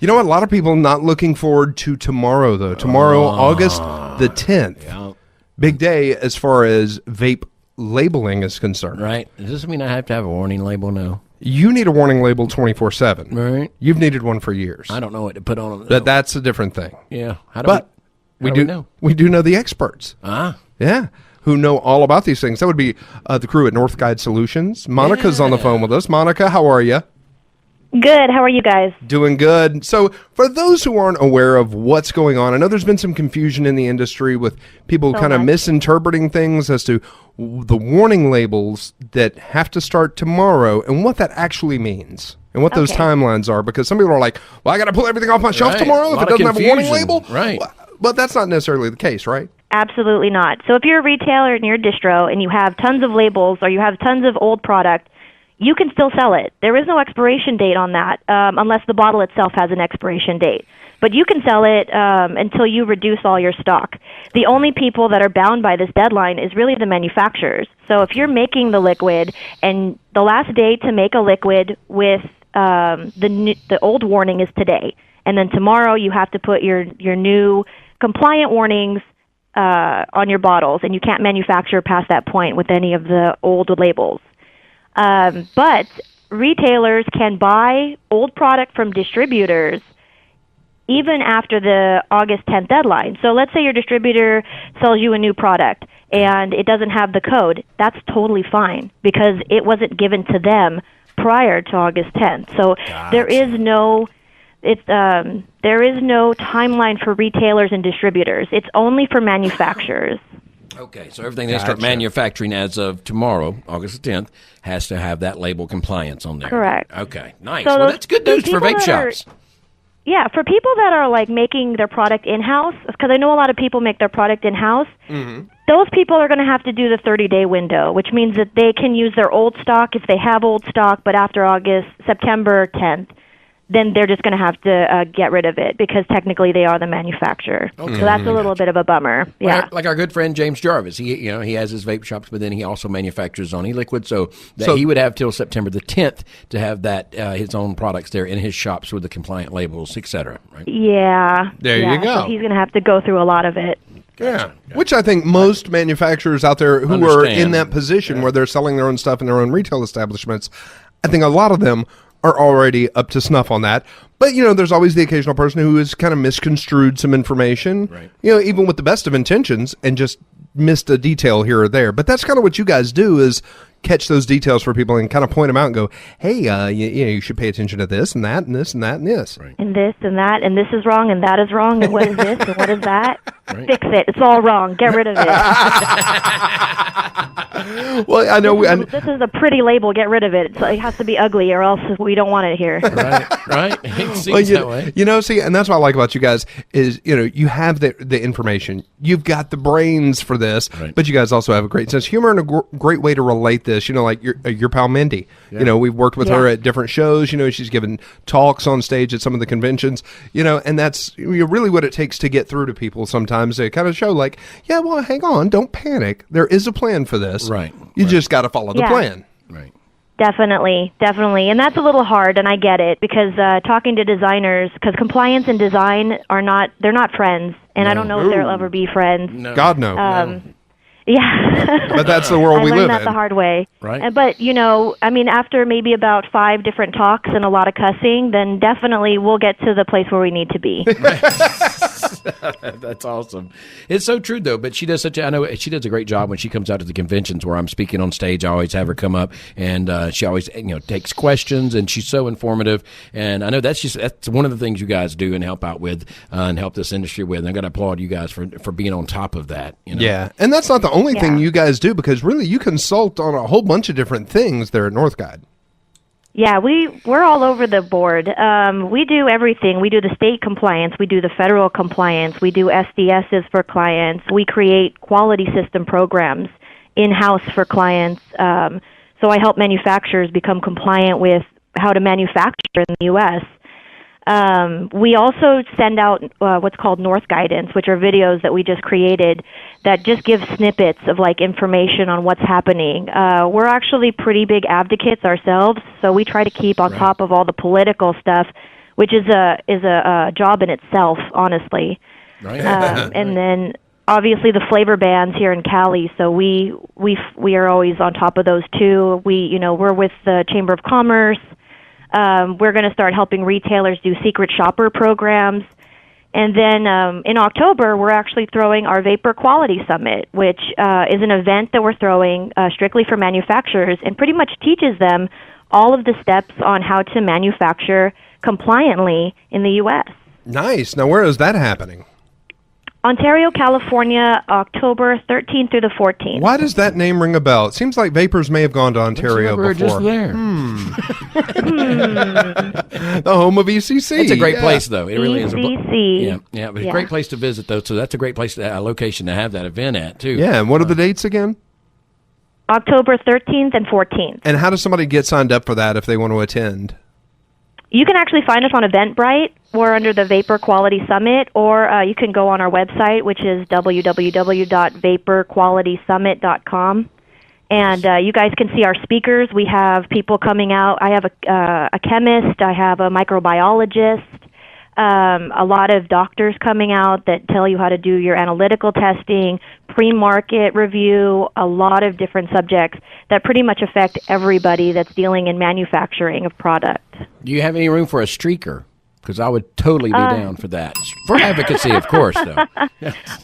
You know what? A lot of people not looking forward to tomorrow, though. Tomorrow, August the 10th. Yeah. Big day as far as vape labeling is concerned. Right. Does this mean I have to have a warning label now? You need a warning label 24/7. Right. You've needed one for years. I don't know what to put on them. But that's a different thing. Yeah. How do But we know? We do know the experts. Yeah. Who know all about these things. That would be the crew at North Guide Solutions. Monica's on the phone with us. Monica, how are you? Good. How are you guys? Doing good. So for those who aren't aware of what's going on, I know there's been some confusion in the industry with people kind of misinterpreting things as to the warning labels that have to start tomorrow and what that actually means and what those timelines are. Because some people are like, well, I got to pull everything off my shelf tomorrow if it doesn't have a warning label. Right. But that's not necessarily the case, right? Absolutely not. So if you're a retailer and you're a distro and you have tons of labels or you have tons of old product, you can still sell it. There is no expiration date on that unless the bottle itself has an expiration date. But you can sell it until you reduce all your stock. The only people that are bound by this deadline is really the manufacturers. So if you're making the liquid and the last day to make a liquid with the old warning is today, and then tomorrow you have to put your new compliant warnings on your bottles, and you can't manufacture past that point with any of the old labels. But retailers can buy old product from distributors even after the August 10th deadline. So let's say your distributor sells you a new product and it doesn't have the code. That's totally fine because it wasn't given to them prior to August 10th. So there is no timeline for retailers and distributors. It's only for manufacturers. Okay, so everything they start manufacturing as of tomorrow, August the 10th, has to have that label compliance on there. Correct. Okay, nice. So well, that's good news for vape shops. Yeah, for people that are like making their product in-house, because I know a lot of people make their product in-house, those people are going to have to do the 30-day window, which means that they can use their old stock if they have old stock, but after September 10th, then they're just going to have to get rid of it because technically they are the manufacturer. Okay. So that's a little bit of a bummer. Yeah, like our good friend James Jarvis. He has his vape shops, but then he also manufactures on eLiquid. So he would have till September the 10th to have that his own products there in his shops with the compliant labels, etc. Right? Yeah. There you go. So he's going to have to go through a lot of it. Gotcha. Which I think most manufacturers out there who are in that position where they're selling their own stuff in their own retail establishments, I think a lot of them are already up to snuff on that. But, there's always the occasional person who has kind of misconstrued some information, right. Even with the best of intentions and just missed a detail here or there. But that's kind of what you guys do is catch those details for people and kind of point them out and go, hey, you should pay attention to this and that and this and that and this. Right. And this and that, and this is wrong and that is wrong, and what is this and what is that? Right. Fix it. It's all wrong. Get rid of it. Well, I know. This is a pretty label. Get rid of it. It has to be ugly or else we don't want it here. Right. It seems that way. See, and that's what I like about you guys is, you have the information. You've got the brains for this, but you guys also have a great sense of humor and a great way to relate this. Like your pal Mindy. Yeah. We've worked with her at different shows. She's given talks on stage at some of the conventions. And that's really what it takes to get through to people sometimes. They kind of show like, yeah, well, hang on, don't panic. There is a plan for this. Right. You just got to follow the plan. Right. Definitely. And that's a little hard, and I get it, because talking to designers, because compliance and design they're not friends, and I don't know if they'll ever be friends. No. God, no. Yeah. But that's the world we live in. I learned that the hard way. Right. But, after maybe about 5 different talks and a lot of cussing, then definitely we'll get to the place where we need to be. That's awesome. It's so true, though. But she does I know she does a great job when she comes out to the conventions where I'm speaking on stage. I always have her come up, and she always takes questions, and she's so informative. And I know that's one of the things you guys do and help out with and help this industry with. And I'm going to applaud you guys for being on top of that. Yeah, and that's not the only thing you guys do, because really you consult on a whole bunch of different things there at North Guide. Yeah, we're all over the board. We do everything. We do the state compliance. We do the federal compliance. We do SDSs for clients. We create quality system programs in-house for clients. So I help manufacturers become compliant with how to manufacture in the U.S. We also send out what's called North Guidance, which are videos that we just created that just give snippets of information on what's happening. We're actually pretty big advocates ourselves, so we try to keep on top of all the political stuff, which is a job in itself, honestly. Right. And then obviously the flavor bans here in Cali, so we are always on top of those too. We're with the Chamber of Commerce. We're going to start helping retailers do secret shopper programs. And then in October, we're actually throwing our Vapor Quality Summit, which is an event that we're throwing strictly for manufacturers and pretty much teaches them all of the steps on how to manufacture compliantly in the U.S. Nice. Now, where is that happening? Ontario, California, October 13th through the 14th. Why does that name ring a bell? It seems like vapors may have gone to Ontario We're before. just there. The home of ECC. It's a great place, though. It really is. ECC. Yeah, but a great place to visit, though. So that's a great place, a location to have that event at, too. Yeah, and what are the dates again? October 13th and 14th. And how does somebody get signed up for that if they want to attend? You can actually find us on Eventbrite. We're under the Vapor Quality Summit, or you can go on our website, which is www.vaporqualitysummit.com. And you guys can see our speakers. We have people coming out. I have a chemist. I have a microbiologist. A lot of doctors coming out that tell you how to do your analytical testing, pre-market review, a lot of different subjects that pretty much affect everybody that's dealing in manufacturing of product. Do you have any room for a streaker? Because I would totally be down for that. For advocacy, of course, though.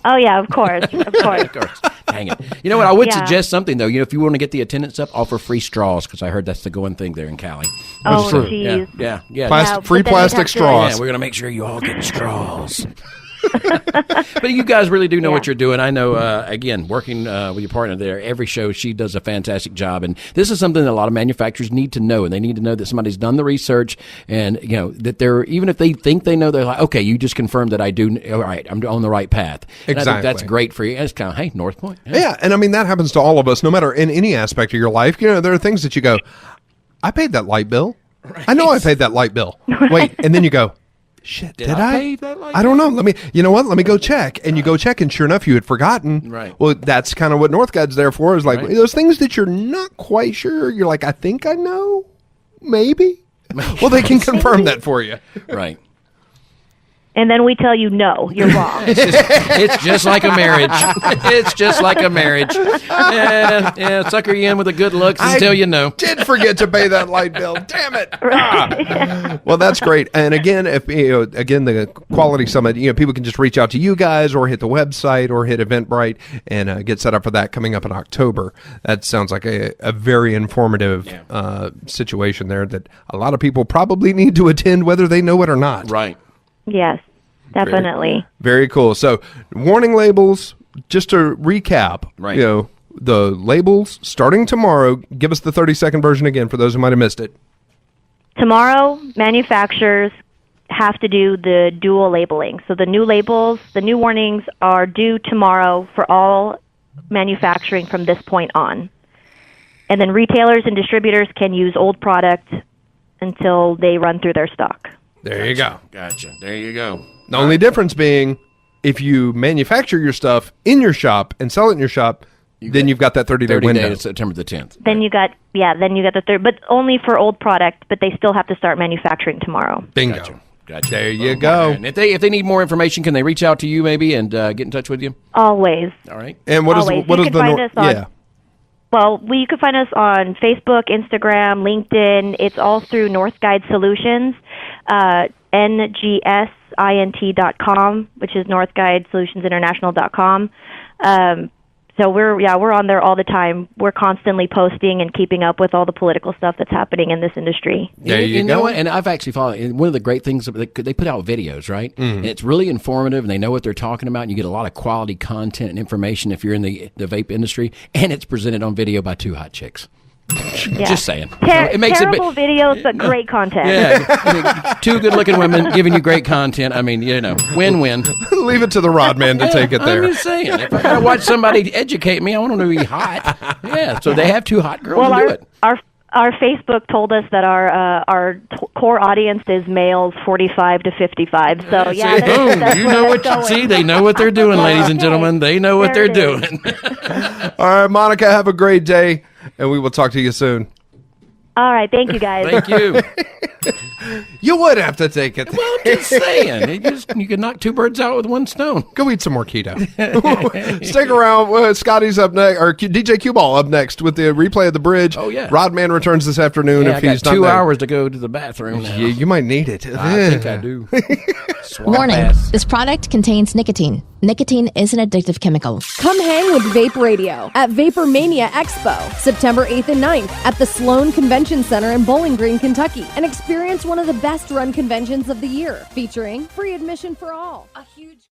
Oh, yeah, of course, of course. Of course. Dang it. You know what? I would suggest something, though. If you want to get the attendance up, offer free straws, because I heard that's the going thing there in Cali. Oh, jeez. Yeah. Free plastic straws. Yeah, we're going to make sure you all get straws. But you guys really do know what you're doing. I know, again, working with your partner there, every show she does a fantastic job. And this is something that a lot of manufacturers need to know. And they need to know that somebody's done the research and, that they're, even if they think they know, they're like, okay, you just confirmed that I do. All right, I'm on the right path. And exactly. I think that's great for you. It's kind of, hey, North Point. Yeah, and I mean, that happens to all of us, no matter in any aspect of your life. There are things that you go, I paid that light bill. Right. I know I paid that light bill. Wait, and then you go, shit, did I? Pay that light I don't know. Let me go check. And you go check, and sure enough, you had forgotten. Right. Well, that's kind of what Northguide's there for, is like those things that you're not quite sure. You're like, I think I know. Maybe. Well, they can confirm that for you. Right. And then we tell you, no, you're wrong. It's just like a marriage. It's just like a marriage. Yeah, sucker you in with the good looks until you know. Did forget to pay that light bill. Damn it. Right. Well, that's great. And again, if the Quality Summit, people can just reach out to you guys or hit the website or hit Eventbrite and get set up for that coming up in October. That sounds like a very informative situation there that a lot of people probably need to attend, whether they know it or not. Right. Yes, definitely. Very cool. So, warning labels, just to recap, right. The labels starting tomorrow. Give us the 30-second version again for those who might have missed it. Tomorrow, manufacturers have to do the dual labeling. So the new labels, the new warnings are due tomorrow for all manufacturing from this point on. And then retailers and distributors can use old product until they run through their stock. There you go. Gotcha. There you go. The only difference being, if you manufacture your stuff in your shop and sell it in your shop, then you've got that 30-day window. 30 days, September the 10th. Then you got the third, but only for old product, but they still have to start manufacturing tomorrow. Bingo. Gotcha. There you go. And if they need more information, can they reach out to you maybe and get in touch with you? Always. All right. And what is the Well, you can find us on Facebook, Instagram, LinkedIn. It's all through North Guide Solutions, ngsint.com, which is northguidesolutionsinternational.com. So we're on there all the time. We're constantly posting and keeping up with all the political stuff that's happening in this industry. There you go. Know what? And I've actually followed. And one of the great things, they put out videos, right? Mm-hmm. And it's really informative, and they know what they're talking about. And you get a lot of quality content and information if you're in the vape industry, and it's presented on video by two hot chicks. Yeah. Just saying. It makes terrible videos, but great content. Yeah, two good-looking women giving you great content. I mean, win-win. Leave it to the Rodman to take it there. I'm just saying. If I gotta watch somebody educate me, I want them to be hot. Yeah, so they have two hot girls do it. Our Facebook told us that our core audience is males 45 to 55. So that's you know what you see. They know what they're doing, ladies and gentlemen. They know what they're doing. All right, Monica, have a great day, and we will talk to you soon. All right, thank you guys. Thank you. You would have to take it. Well, just saying. You can knock two birds out with one stone. Go eat some more keto. Stick around. Scotty's up next, or DJ Q-Ball up next with the replay of the bridge. Oh, yeah. Rodman returns this afternoon. Yeah, if I he's got not 2 there. hours to go to the bathroom now. You might need it. I think I do. Warning, ass. this product contains nicotine. Nicotine is an addictive chemical. Come hang with Vape Radio at Vapor Mania Expo, September 8th and 9th at the Sloan Convention Center in Bowling Green, Kentucky, and experience one of the best run conventions of the year, featuring free admission for all. A huge